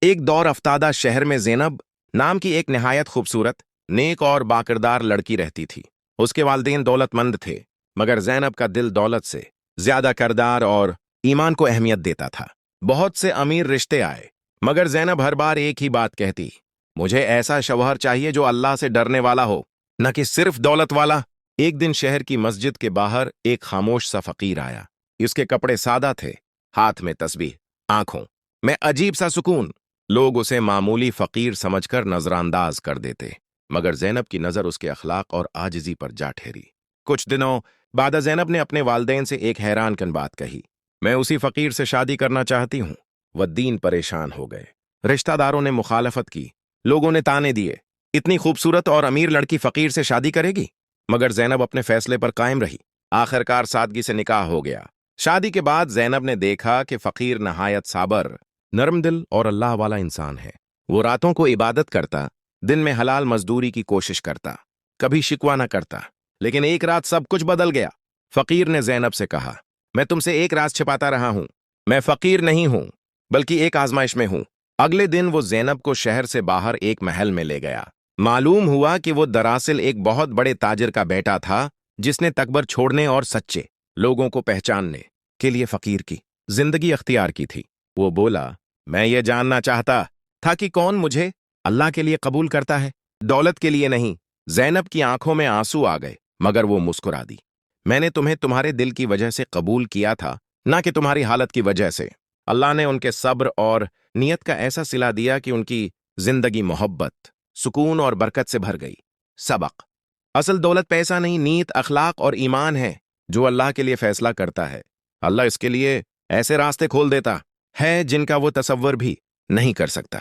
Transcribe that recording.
ایک دور افتادہ شہر میں زینب نام کی ایک نہایت خوبصورت، نیک اور باکردار لڑکی رہتی تھی۔ اس کے والدین دولت مند تھے، مگر زینب کا دل دولت سے زیادہ کردار اور ایمان کو اہمیت دیتا تھا۔ بہت سے امیر رشتے آئے، مگر زینب ہر بار ایک ہی بات کہتی: مجھے ایسا شوہر چاہیے جو اللہ سے ڈرنے والا ہو، نہ کہ صرف دولت والا۔ ایک دن شہر کی مسجد کے باہر ایک خاموش سا فقیر آیا۔ اس کے کپڑے سادہ تھے، ہاتھ میں تسبیح، آنکھوں میں عجیب سا سکون۔ لوگ اسے معمولی فقیر سمجھ کر نظر انداز کر دیتے، مگر زینب کی نظر اس کے اخلاق اور عاجزی پر جا ٹھہری۔ کچھ دنوں بعد زینب نے اپنے والدین سے ایک حیران کن بات کہی: میں اسی فقیر سے شادی کرنا چاہتی ہوں۔ والدین پریشان ہو گئے، رشتہ داروں نے مخالفت کی، لوگوں نے تانے دیے: اتنی خوبصورت اور امیر لڑکی فقیر سے شادی کرے گی؟ مگر زینب اپنے فیصلے پر قائم رہی۔ آخرکار سادگی سے نکاح ہو گیا۔ شادی کے بعد زینب نے دیکھا کہ فقیر نہایت صابر، نرم دل اور اللہ والا انسان ہے۔ وہ راتوں کو عبادت کرتا، دن میں حلال مزدوری کی کوشش کرتا، کبھی شکوہ نہ کرتا۔ لیکن ایک رات سب کچھ بدل گیا۔ فقیر نے زینب سے کہا: میں تم سے ایک راز چھپاتا رہا ہوں، میں فقیر نہیں ہوں، بلکہ ایک آزمائش میں ہوں۔ اگلے دن وہ زینب کو شہر سے باہر ایک محل میں لے گیا۔ معلوم ہوا کہ وہ دراصل ایک بہت بڑے تاجر کا بیٹا تھا، جس نے تکبر چھوڑنے اور سچے لوگوں کو پہچاننے کے لیے فقیر کی زندگی اختیار کی تھی۔ وہ بولا: میں یہ جاننا چاہتا تھا کہ کون مجھے اللہ کے لیے قبول کرتا ہے، دولت کے لیے نہیں۔ زینب کی آنکھوں میں آنسو آ گئے، مگر وہ مسکرا دی: میں نے تمہیں تمہارے دل کی وجہ سے قبول کیا تھا، نہ کہ تمہاری حالت کی وجہ سے۔ اللہ نے ان کے صبر اور نیت کا ایسا صلہ دیا کہ ان کی زندگی محبت، سکون اور برکت سے بھر گئی۔ سبق: اصل دولت پیسہ نہیں، نیت، اخلاق اور ایمان ہے۔ جو اللہ کے لیے فیصلہ کرتا ہے، اللہ اس کے لیے ایسے راستے کھول دیتا ہے جن کا وہ تصور بھی نہیں کر سکتا۔